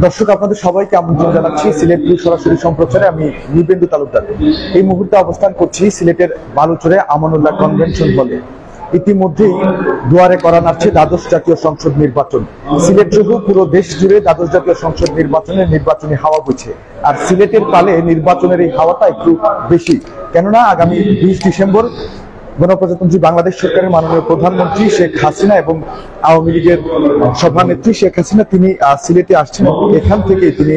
দর্শক আপনাদের সবাইকে আমন্ত্রণ জানাচ্ছি সিলেট সরাসরি সম্প্রচারে। আমি নিবেন্দু তালুকদার এই মুহূর্তে অবস্থান করছি সিলেটের বালুচরে আমানুল্লাহ কনভেনশন হলে। ইতিমধ্যেই দুয়ারে করা নাড়ছে দ্বাদশ জাতীয় সংসদ নির্বাচন। সিলেট সহ পুরো দেশ জুড়ে দ্বাদশ জাতীয় সংসদ নির্বাচনের নির্বাচনী হাওয়া বইছে। আর সিলেটের পালে নির্বাচনের এই হাওয়াটা একটু বেশি, কেননা আগামী 20 ডিসেম্বর গণপ্রজাতন্ত্রী বাংলাদেশ সরকারের মাননীয় প্রধানমন্ত্রী শেখ হাসিনা এবং আওয়ামী লীগের সভানেত্রী শেখ হাসিনা তিনি সিলেটে আসছেন। এখান থেকে তিনি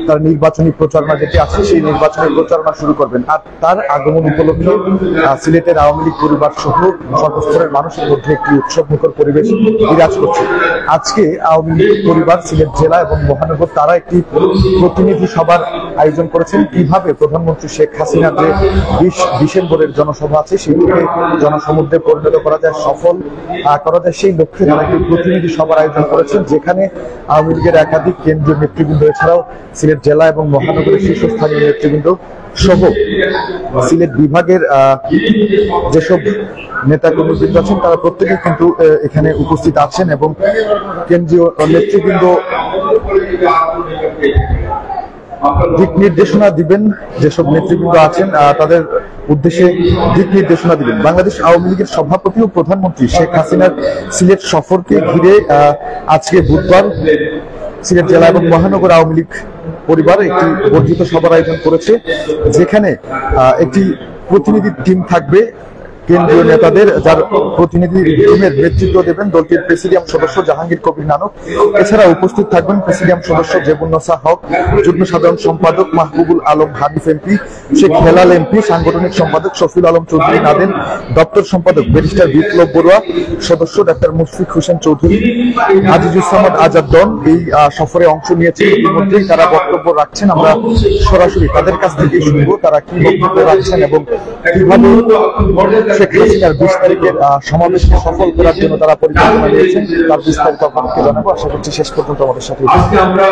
তার নির্বাচনী প্রচারণা যেটি আছে সেই নির্বাচনী প্রচারণা শুরু করবেন। আর তার আগমন উপলক্ষে সিলেটের আওয়ামী লীগ পরিবার সহ সর্বস্তরের মানুষের মধ্যে একটি উৎসবমুখর পরিবেশ বিরাজ করছে। আজকে আওয়ামী লীগ পরিবার সিলেট জেলা এবং মহানগর তারা একটি প্রতিনিধি সভার আয়োজন করেছেন। কিভাবে প্রধানমন্ত্রী শেখ হাসিনার যে 20 ডিসেম্বরের জনসভা আছে সেটিকে জনসমুদ্রে পরিণত করা যায়, সফল করা যায়, সেই লক্ষ্যে তারা একটি প্রতিনিধি সভার আয়োজন করেছেন, যেখানে আওয়ামী লীগের একাধিক কেন্দ্রীয় নেতৃবৃন্দ এছাড়াও সিলেট জেলা এবং মহানগরের শীর্ষস্থানীয় নেতৃবৃন্দ সহ সিলেট বিভাগের যেসব নেতা কর্মীবৃন্দ আছেন তারা প্রত্যেকেই কিন্তু এখানে উপস্থিত আছেন এবং কেন্দ্রীয় নেতৃবৃন্দ দিক নির্দেশনা দিবেন। যেসব নেতৃবৃন্দ আছেন তাদের উদ্দেশ্যে দিক নির্দেশনা দিবেন। বাংলাদেশ আওয়ামী লীগের সভাপতি ও প্রধানমন্ত্রী শেখ হাসিনার সিলেট সফরকে ঘিরে আজকে বুধবার সিলেট জেলা এবং মহানগর আওয়ামী লীগ পরিবার একটি বর্ধিত সভার আয়োজন করেছে, যেখানে একটি প্রতিনিধি টিম থাকবে কেন্দ্রীয় নেতাদের, যার প্রতিনিধি টিমের নেতৃত্ব দেবেন দলটির প্রেসিডিয়াম সদস্য জাহাঙ্গীর কবির নানক। এছাড়া উপস্থিত থাকবেন প্রেসিডিয়াম সদস্য জেবুন্নসা হক, যুগ্ম সাধারণ সম্পাদক মাহবুবুল আলম হানিফ এমপি, শেখ হেলাল এমপি, সাংগঠনিক সম্পাদক শফিউল আলম চৌধুরী নাদেন, দপ্তর সম্পাদক ব্যারিস্টার বিপ্লব বড়ুয়া, সদস্য ডাক্তার মুশফিক হোসেন চৌধুরী, আজিজুজ্জামান আজাদ ডন এই সফরে অংশ নিয়েছেন। ইতিমধ্যেই তারা বক্তব্য রাখছেন। আমরা সরাসরি তাদের কাছ থেকে শুনবো তারা কি বক্তব্য রাখছেন এবং কিভাবে শেখ হাসিনার 20 তারিখের সমাবেশকে সফল করার জন্য তারা পরিকল্পনা নিয়েছেন, তার বিস্তারিত আপনাকে জানাবো। আশা করছি শেষ পর্যন্ত আমাদের সাথে আমরা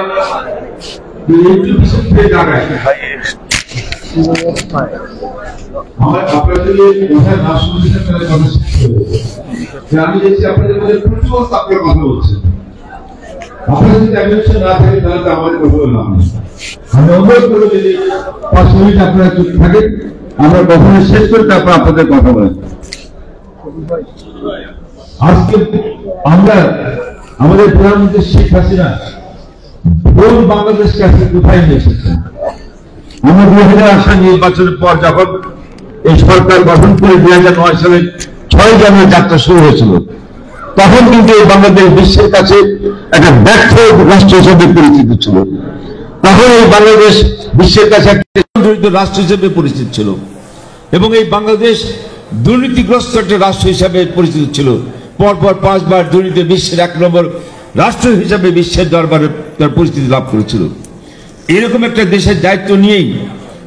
কখনো শেষ করতে আপনাদের কথা বলেন। আজকে আমরা আমাদের প্রধানমন্ত্রী শেখ হাসিনা কোন বাংলাদেশকে আজকে কোথায় নিয়ে এসেছেন। আমরা 2008 সাল নির্বাচনের পর যখন এই সরকার গঠন করে 2009 সালের 6 জানুয়ারি যাত্রা শুরু হয়েছিল, তখন কিন্তু এই বাংলাদেশ বিশ্বের কাছে একটা ব্যর্থ রাষ্ট্র হিসেবে পরিচিত ছিল। তখন এই বাংলাদেশ বিশ্বের কাছে একটা দরিদ্র রাষ্ট্র হিসেবে পরিচিত ছিল এবং এই বাংলাদেশ দুর্নীতিগ্রস্ত একটা রাষ্ট্র হিসাবে পরিচিত ছিল। পরপর 5 বার দুর্নীতি বিশ্বের 1 নম্বর রাষ্ট্র হিসাবে বিশ্বের দরবারে তার পরিস্থিতি লাভ করেছিল। এরকম একটা দেশের দায়িত্ব নিয়েই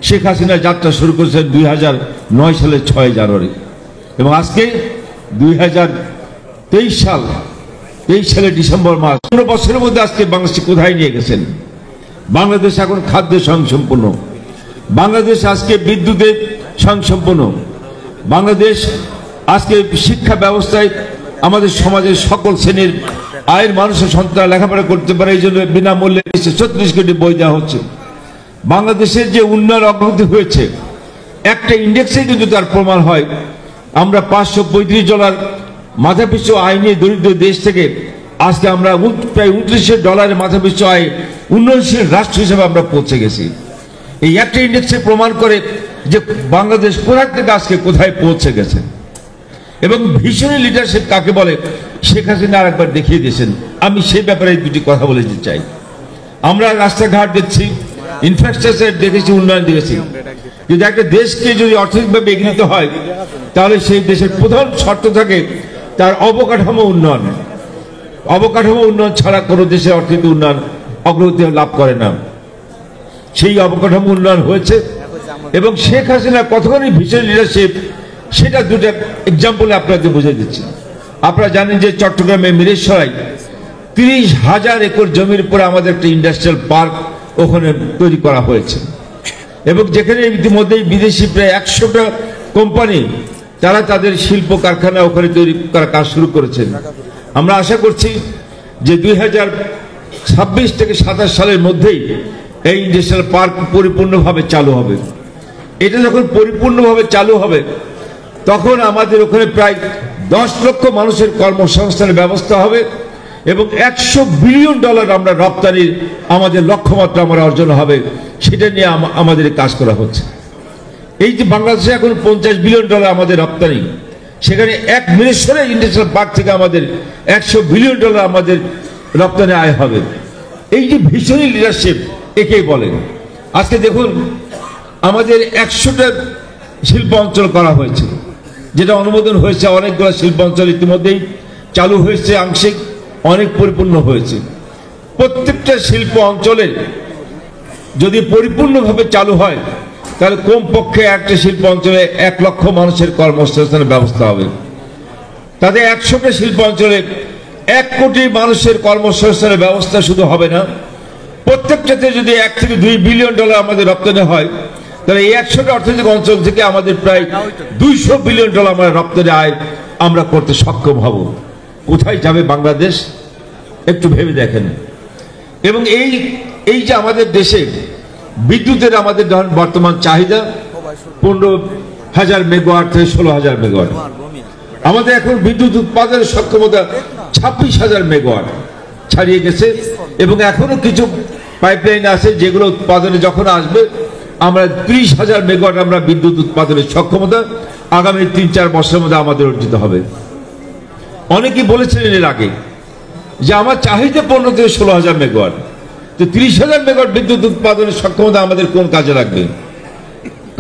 শেখ হাসিনা যাত্রা শুরু করেছেন 2009 সালের 6 জানুয়ারি এবং আজকে 2023 সালের ডিসেম্বর মাস। 15 বছরের মধ্যে আজকে বাংলাদেশ কোথায় নিয়ে গেছেন। বাংলাদেশ এখন খাদ্য স্বয়ংসম্পূর্ণ, বাংলাদেশ আজকে বিদ্যুতে স্বয়ংসম্পূর্ণ, বাংলাদেশ আজকে শিক্ষা ব্যবস্থায় আমাদের সমাজের সকল শ্রেণীর আয়ের মানুষের সন্তান লেখাপড়া করতে পারে, এই জন্য বিনামূল্যে 36 কোটি বই দেওয়া হচ্ছে। বাংলাদেশের যে উন্নয়ন অগ্রগতি হয়েছে একটা ইন্ডেক্সে কিন্তু তার প্রমাণ হয়। আমরা $535 মাথাপিছু আয় নিয়ে দরিদ্র দেশ থেকে আজকে আমরা প্রায় $29 মাথাপিছু আয় উন্নয়নশীল রাষ্ট্র হিসেবে আমরা পৌঁছে গেছি। এই একটা ইন্ডেক্সে প্রমাণ করে যে বাংলাদেশ কোথা থেকে আজকে কোথায় পৌঁছে গেছে এবং ভিশনারি লিডারশিপ কাকে বলে শেখ হাসিনা আরেকবার দেখিয়ে দিয়েছেন। আমি সেই ব্যাপারে দুটি কথা বলে দিতে চাই। আমরা রাস্তাঘাট দেখছি, ইনফ্রাস্ট্রাকচার দেখেছি, উন্নয়ন দেখেছি, কিন্তু একটা দেশকে যদি অর্থনৈতিকভাবে এগিয়ে নিতে হয় তাহলে সেই দেশের প্রধান শর্ত থাকে তার অবকাঠামো উন্নয়ন। অবকাঠামো উন্নয়ন ছাড়া কোনো দেশের অর্থনৈতিক উন্নয়ন অগ্রগতি লাভ করে না। সেই অবকাঠামো উন্নয়ন হয়েছে এবং শেখ হাসিনা কতখানি ভিশনারি লিডারশিপ সেটা দুটো এক্সাম্পলে আপনাদের বুঝিয়ে দিচ্ছি। আপনারা জানেন যে চট্টগ্রামে মিরেশ্বরায় 30,000 একর জমির উপরে আমাদের একটা ইন্ডাস্ট্রিয়াল পার্ক ওখানে তৈরি করা হয়েছে এবং যেখানে ইতিমধ্যেই বিদেশি প্রায় 100টা কোম্পানি তারা তাদের শিল্প কারখানা ওখানে তৈরি করার কাজ শুরু করেছেন। আমরা আশা করছি যে 26 থেকে 27 সালের মধ্যেই এই ইন্ডাস্ট্রিয়াল পার্ক পরিপূর্ণভাবে চালু হবে। এটা যখন পরিপূর্ণভাবে চালু হবে তখন আমাদের ওখানে প্রায় 10 লক্ষ মানুষের কর্মসংস্থানের ব্যবস্থা হবে এবং $100 বিলিয়ন আমরা রপ্তানির আমাদের লক্ষ্যমাত্রা আমরা অর্জন হবে, সেটা নিয়ে আমাদের কাজ করা হচ্ছে। এই যে বাংলাদেশে এখন $50 বিলিয়ন আমাদের রপ্তানি, সেখানে এক মিনিস্টারে ইন্ডাস্ট্রিয়াল পার্ক থেকে আমাদের $100 বিলিয়ন আমাদের রপ্তানি আয় হবে। এই যে ভিশনারি লিডারশিপ একেই বলেন। আজকে দেখুন আমাদের 100টা শিল্প অঞ্চল করা হয়েছে, যেটা অনুমোদন হয়েছে। অনেকগুলো শিল্প অঞ্চল ইতিমধ্যেই চালু হয়েছে, আংশিক অনেক পরিপূর্ণ হয়েছে। প্রত্যেকটা শিল্প অঞ্চলের যদি পরিপূর্ণভাবে চালু হয় তাহলে কমপক্ষে একটা শিল্প অঞ্চলে 1 লক্ষ মানুষের কর্মসংস্থানের ব্যবস্থা হবে। তাতে 100টা শিল্প অঞ্চলে 1 কোটি মানুষের কর্মসংস্থানের ব্যবস্থা শুধু হবে না, প্রত্যেকটাতে যদি $1 থেকে $2 বিলিয়ন আমাদের রপ্তানি হয় তাহলে এই 100টা অর্থনৈতিক অঞ্চল থেকে আমাদের প্রায় $200 বিলিয়ন আমরা রপ্তানি আয় আমরা করতে সক্ষম হব। কোথায় যাবে বাংলাদেশ একটু ভেবে দেখেন। এবং এই যে আমাদের দেশে বিদ্যুতের আমাদের বর্তমান চাহিদা 15,000 মেগাওয়াট থেকে 16,000 মেগাওয়াট। আমাদের এখন বিদ্যুৎ উৎপাদনের সক্ষমতা 26,000 মেগাওয়াট ছাড়িয়ে গেছে এবং এখনো কিছু পাইপলাইন আছে যেগুলো উৎপাদনে যখন আসবে আমরা 30,000 মেগাওয়াট আমরা বিদ্যুৎ উৎপাদনের সক্ষমতা আগামী 3-4 বছরের মধ্যে আমাদের অর্জিত হবে। অনেকেই বলেছিলেন এর আগে যে আমার চাহিদা 15 থেকে 16,000 মেগাওয়াট, তো 30,000 মেগাওয়াট বিদ্যুৎ উৎপাদনের সক্ষমতা আমাদের কোন কাজে লাগবে?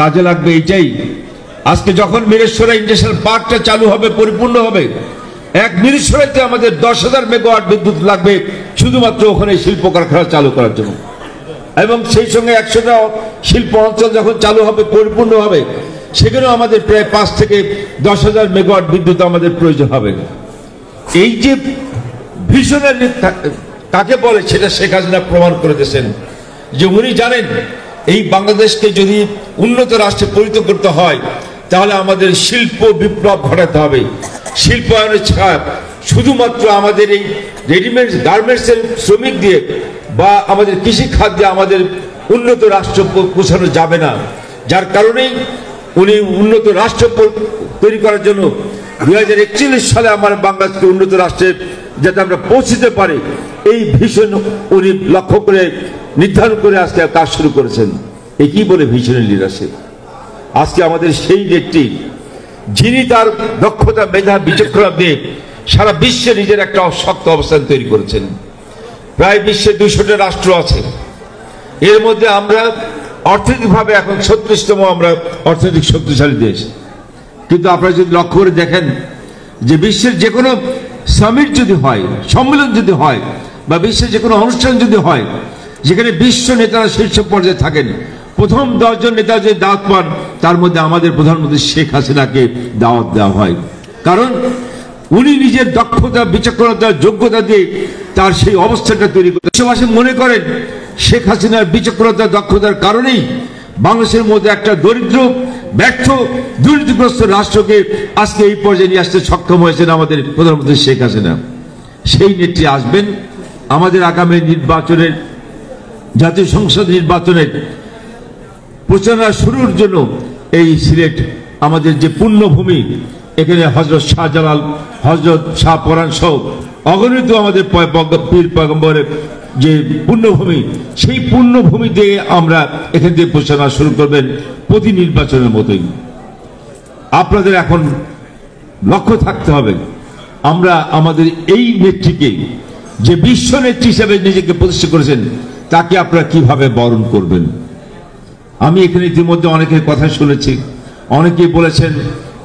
কাজে লাগবে এইটাই, আজকে যখন মিরেশ্বরা ইন্ডাস্ট্রিয়াল পার্কটা চালু হবে, পরিপূর্ণ হবে, এক মিরেশ্বরাতে আমাদের 10,000 মেগাওয়াট বিদ্যুৎ লাগবে শুধুমাত্র ওখানে শিল্প কারখানা চালু করার জন্য। এবং সেই সঙ্গে 100টা শিল্প অঞ্চল যখন চালু হবে, পরিপূর্ণ হবে, সেখানেও আমাদের প্রায় 5 থেকে 10,000 মেগাওয়াট বিদ্যুৎ আমাদের প্রয়োজন হবে। এই যে ভিশনারি কাকে বলে সেটা শেখ হাসিনা প্রমাণ করে দিয়েছেন যে উনি জানেন এই বাংলাদেশকে যদি উন্নত রাষ্ট্রে পরিণত করতে হয় তাহলে আমাদের শিল্প বিপ্লব ঘটাতে হবে। শিল্পায়নের ছাপ শুধুমাত্র আমাদের এই রেডিমেড গার্মেন্টসের শ্রমিক দিয়ে বা আমাদের কৃষি খাদ্যে আমাদের উন্নত রাষ্ট্র পৌঁছানো যাবে না। যার কারণেই উনি উন্নত রাষ্ট্র তৈরি করার জন্য 2041 সালে আমার বাংলাদেশকে উন্নত রাষ্ট্রে যাতে আমরা পৌঁছতে পারি এই ভিশন উনি লক্ষ্য করে নির্ধারণ করে আজকে কাজ শুরু করেছেন। এই কি বলে ভিশনারি লিডারশিপ। আজকে আমাদের সেই নেত্রী যিনি তার দক্ষতা, মেধা, বিচক্ষণতা দিয়ে সারা বিশ্বে নিজের একটা শক্ত অবস্থান তৈরি করেছেন। প্রায় বিশ্বে 200টা রাষ্ট্র আছে, এর মধ্যে আমরা অর্থনৈতিকভাবে এখন 36তম আমরা অর্থনৈতিক শক্তিশালী দেশ। কিন্তু আপনারা যদি লক্ষ্য করে দেখেন যে বিশ্বের যে কোনো সামিট যদি হয়, সম্মেলন যদি হয়, বা বিশ্বের যে কোনো অনুষ্ঠান যদি হয় যেখানে বিশ্ব নেতারা শীর্ষ পর্যায়ে থাকেন, প্রথম 10 জন নেতা যে দাওয়াত পান তার মধ্যে আমাদের প্রধানমন্ত্রী শেখ হাসিনাকে দাওয়াত দেওয়া হয়। কারণ উনি নিজের দক্ষতা, বিচক্ষণতা, যোগ্যতা দিয়ে তার সেই অবস্থাটা তৈরি করে। দেশবাসী মনে করেন শেখ হাসিনার বিচক্ষণতা, দক্ষতার কারণেই বাংলাদেশের মধ্যে একটা দরিদ্র, ব্যর্থ, দুর্নীতিগ্রস্ত রাষ্ট্রকে আজকে এই পর্যায়ে নিয়ে আসতে সক্ষম হয়েছেন আমাদের প্রধানমন্ত্রী শেখ হাসিনা। সেই নেত্রী আসবেন আমাদের আগামী নির্বাচনের, জাতীয় সংসদ নির্বাচনের প্রচারণা শুরুর জন্য এই সিলেট আমাদের যে পুণ্যভূমি, এখানে হযরত শাহজালাল, হযরত শাহপরাণ সহ অগণিত আমাদের পীর পয়গম্বরের যে পুণ্যভূমি, সেই পুণ্যভূমি দিয়ে আমরা এখান থেকে প্রচারণা শুরু করবেন প্রতি নির্বাচনের মতোই। আপনাদের এখন লক্ষ্য থাকতে হবে আমরা আমাদের এই নেত্রীকে, যে বিশ্ব নেত্রী হিসেবে নিজেকে প্রতিষ্ঠা করেছেন, তাকে আপনারা কিভাবে বরণ করবেন। আমি এখানে ইতিমধ্যে অনেকের কথা শুনেছি, অনেকেই বলেছেন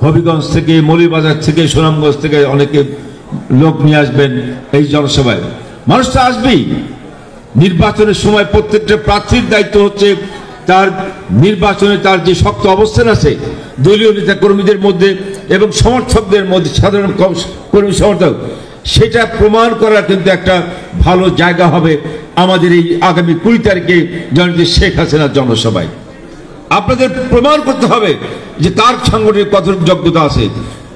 হবিগঞ্জ থেকে, মৌলভীবাজার থেকে, সুনামগঞ্জ থেকে অনেকে লোক নিয়ে আসবেন এই জনসভায়। মানুষ তো আসবেই। নির্বাচনের সময় প্রত্যেকটা প্রার্থীর দায়িত্ব হচ্ছে তার নির্বাচনে তার যে শক্ত অবস্থান আছে দলীয় নেতা কর্মীদের মধ্যে এবং সমর্থকদের মধ্যে, সাধারণ কর্মী সমর্থক, সেটা প্রমাণ করার কিন্তু একটা ভালো জায়গা হবে আমাদের এই আগামী 20 তারিখে জননেত্রী শেখ হাসিনার জনসভায়। আপনাদের প্রমাণ করতে হবে যে তার সাংগঠনিক কতটুকু যোগ্যতা আছে,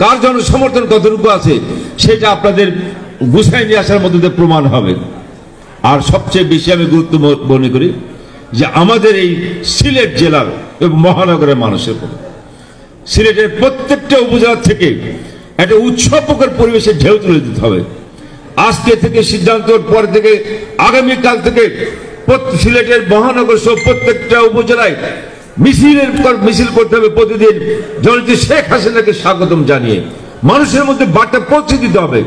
কার জনসমর্থন কতটুকু আছে, সেটা আপনাদের গুছাই নিয়ে আসার মধ্যে প্রমাণ হবে। আর সবচেয়ে বেশি আমি গুরুত্ব মনে করি যে আমাদের এই সিলেট জেলার এবং মহানগরের মানুষের উপর, সিলেটের প্রত্যেকটা উপজেলা থেকে একটা উৎসবমুখর পরিবেশে ঢেউ তুলে দিতে হবে। আজকে থেকে সিদ্ধান্তর পর থেকে আগামীকাল থেকে সিলেটের মহানগর সহ প্রত্যেকটা উপজেলায় মিছিল করতে হবে প্রতিদিন, জননেত্রী শেখ হাসিনাকে স্বাগতম জানিয়ে মানুষের মধ্যে বার্তা পৌঁছে দিতে হবে,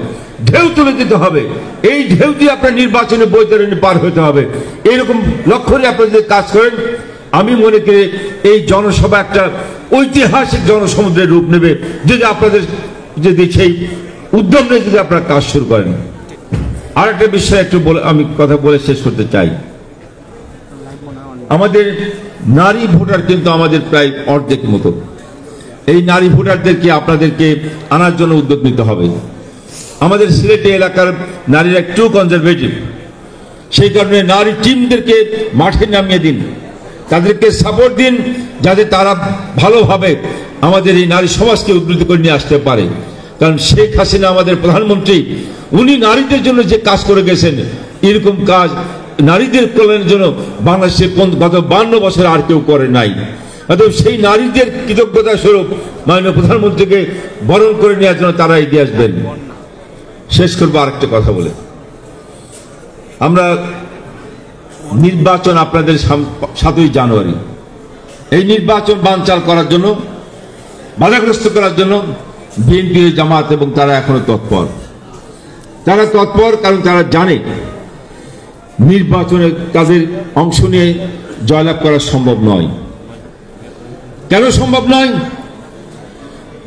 ঢেউ তুলে দিতে হবে। এই ঢেউ দিয়ে আপনার নির্বাচনে বৈতরণী পার হতে হবে। এইরকম লক্ষ্য নিয়ে আপনারা যদি কাজ করেন, আমি মনে করি এই জনসভা একটা ঐতিহাসিক জনসমুদ্রের রূপ নেবে যদি আপনাদের যদি সেই উদ্যম নিয়ে যদি আপনারা কাজ শুরু করেন। আর একটা বিষয় একটু আমি কথা বলে শেষ করতে চাই। আমাদের নারী ভোটার কিন্তু আমাদের প্রায় অর্ধেক মতো। এই নারী ভোটারদেরকে আপনাদেরকে আনার জন্য উদ্যোগ নিতে হবে। আমাদের সিলেটে এলাকার নারীরা একটু কনজারভেটিভ, সেই কারণে নারী টিমদেরকে মাঠে নামিয়ে দিন, তাদেরকে সাপোর্ট দিন, যাতে তারা ভালোভাবে আমাদের এই নারী সমাজকে উন্নতি করে নিয়ে আসতে পারে। কারণ শেখ হাসিনা আমাদের প্রধানমন্ত্রী, উনি নারীদের জন্য যে কাজ করে গেছেন, এরকম কাজ নারীদের কল্যাণের জন্য বাংলাদেশে গত 52 বছর আর কেউ করে নাই। অতএব সেই নারীদের কৃতজ্ঞতা স্বরূপ মাননীয় প্রধানমন্ত্রীকে বরণ করে নেওয়ার জন্য তারা এগিয়ে আসবেন। শেষ করবো আরেকটা কথা বলে, আমরা নির্বাচন আপনাদের 7ই জানুয়ারি, এই নির্বাচন বানচাল করার জন্য, বাধাগ্রস্ত করার জন্য বিএনপি, জামাত এবং তারা এখনো তৎপর। তারা তৎপর কারণ তারা জানে নির্বাচনে তাদের অংশ নিয়ে জয়লাভ করা সম্ভব নয়। কেন সম্ভব নয়?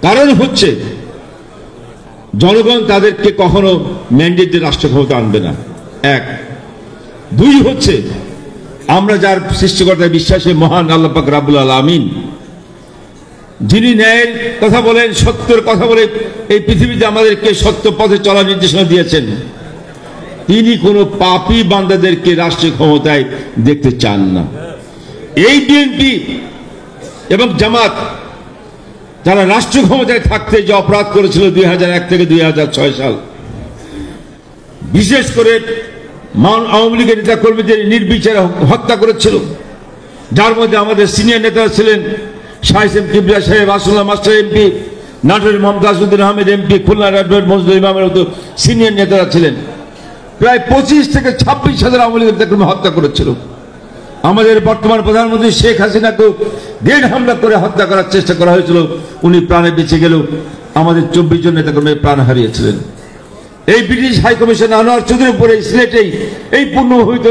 কারণ হচ্ছে জনগণ তাদেরকে কখনো ম্যান্ডেট দিয়ে রাষ্ট্র ক্ষমতা আনবে না, 1। 2 হচ্ছে আমরা যার সৃষ্টিকর্তায় বিশ্বাসী মহান আল্লাহ পাক রাব্বুল আলামিন, যিনি ন্যায়ের কথা বলেন, সত্যের কথা বলে এই পৃথিবীতে আমাদেরকে সত্য পথে চলার নির্দেশনা দিয়েছেন, তিনি কোনো পাপী বান্দাদেরকে রাষ্ট্রীয় ক্ষমতায় দেখতে চান না। এই বিএনপি এবং জামাত যারা রাষ্ট্র ক্ষমতায় থাকতে যে অপরাধ করেছিল 2001 থেকে 2006 সাল, বিশেষ করে আওয়ামী লীগের নেতা কর্মীদের নির্বিচারে হত্যা করেছিল, যার মধ্যে আমাদের সিনিয়র নেতারা ছিলেন শাহ কিবরিয়া সাহেব, আসুল্লাহ মাস্টার এমপি, নাটোরের মমতাজউদ্দিন আহমেদ এমপি, খুলনার অ্যাডভোকেট মজদুর ইমামের মতো সিনিয়র নেতারা ছিলেন। প্রায় 25 থেকে 26 হাজার আওয়ামী লীগের নেতাকর্মী হত্যা করেছিল। আমাদের বর্তমান প্রধানমন্ত্রী শেখ হাসিনাকেও গ্রেনেড হামলা করে হত্যা করার চেষ্টা করা হয়েছিল, উনি প্রাণে বেঁচে গেলেও আমাদের 24 জন নেতাকর্মী প্রাণ হারিয়েছিলেন। এই ব্রিটিশ হাইকমিশন আনোয়ার চৌধুরীর উপরে সিলেটেই এই পূর্ণভূমিত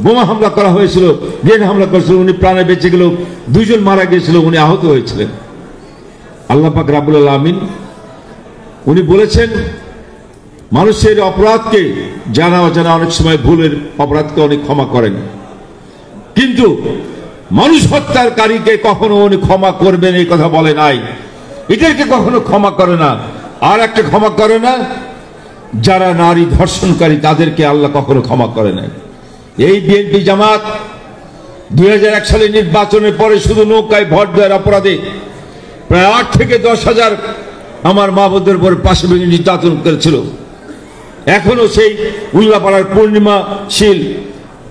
বোমা হামলা করা হয়েছিল, গ্রেনেড হামলা করেছিল, উনি প্রাণে বেঁচে গেলেও 2 জন মারা গিয়েছিল, উনি আহত হয়েছিলেন। আল্লাহ পাক রাব্বুল আলামিন উনি বলেছেন মানুষের অপরাধকে জানা অজানা অনেক সময় ভুলের অপরাধকে অনেক ক্ষমা করেন, কিন্তু মানুষ হত্যাকারীকে কখনো উনি ক্ষমা করবেন এই কথা বলে নাই। এদেরকে কখনো ক্ষমা করে না। আর একটা ক্ষমা করে না, যারা নারী ধর্ষণকারী তাদেরকে আল্লাহ কখনো ক্ষমা করে নাই। এই বিএনপি জামাত 2001 সালে নির্বাচনের পরে শুধু নৌকায় ভোট দেওয়ার অপরাধে প্রায় 8 থেকে 10 হাজার আমার মা বোনদের উপর পাশে ভেঙে নির্যাতন করেছিল। এখনো সেই উল্লাপাড়ার পূর্ণিমা শীল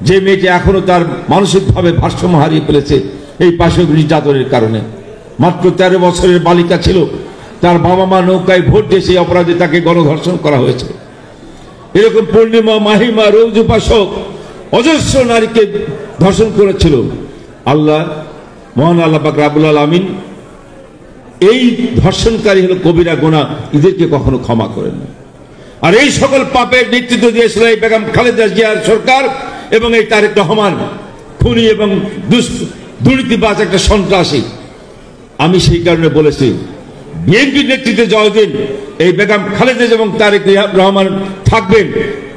যে মেয়েটি এখনো তার মানসিকভাবে ভারসাম্য হারিয়ে ফেলেছে এই পাশবিক নির্যাতনের কারণে। মাত্র 13 বছরের বালিকা ছিল, তার বাবা মা নৌকায় ভোট দিয়ে সেই অপরাধে তাকে গণধর্ষণ করা হয়েছে। এরকম পূর্ণিমা, মাহিমা, রোজ উপাসক অজস্র নারীকে ধর্ষণ করেছিল। আল্লাহ মহান আল্লাহ পাক রাব্বুল আলামিন এই ধর্ষণকারী হলো কবিরা গুনাহ, এদেরকে কখনো ক্ষমা করেন না। আর এই সকল পাপের নেতৃত্ব দিয়েছিল এই বেগম খালেদা জিয়ার সরকার এবং এই তারেক রহমান, খুনি এবং দুর্নীতিবাজ একটা সন্ত্রাসী। আমি সেই কারণে বলেছি বিএনপির নেতৃত্বে যতদিন এই বেগম খালেদা এবং তারেক রহমান থাকবেন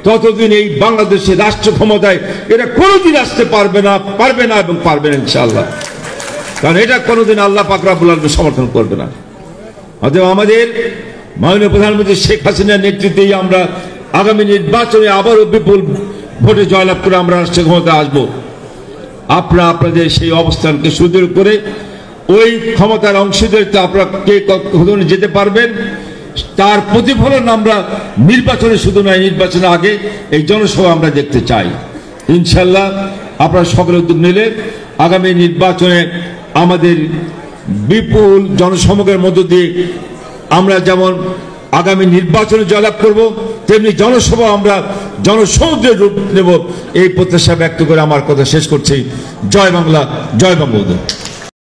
ততদিন এই বাংলাদেশের রাষ্ট্র ক্ষমতায় এরা কোনোদিন আসতে পারবে না এবং পারবে না ইনশাআল্লাহ। কারণ এটা কোনোদিন আল্লাহ পাক রব্বুল আলামিন সমর্থন করবে না। অতএব আমাদের মাননীয় প্রধানমন্ত্রী শেখ হাসিনার নেতৃত্বেই আমরা আগামী নির্বাচনে আবারও বিপুল ভোটে জয়লাভ করে আমরা রাষ্ট্র ক্ষমতায় আসবো। আপনারা আপনাদের সেই অবস্থানকে সুদৃঢ় করে ওই ক্ষমতার অংশীদারিত্বে আপনারা কে কতদিন যেতে পারবেন তার প্রতিফলন আমরা নির্বাচনে শুধু নয়, নির্বাচনের আগে এই জনসভা আমরা দেখতে চাই। ইনশাল্লাহ আপনারা সকলে উদ্যোগ নিলে আগামী নির্বাচনে আমাদের বিপুল জনসমগ্রের মধ্য দিয়ে আমরা যেমন আগামী নির্বাচনে জয়লাভ করব, তেমনি জনসভা আমরা জনসমুদ্রের রূপ নেব, এই প্রত্যাশা ব্যক্ত করে আমার কথা শেষ করছি। জয় বাংলা, জয় বঙ্গবন্ধু।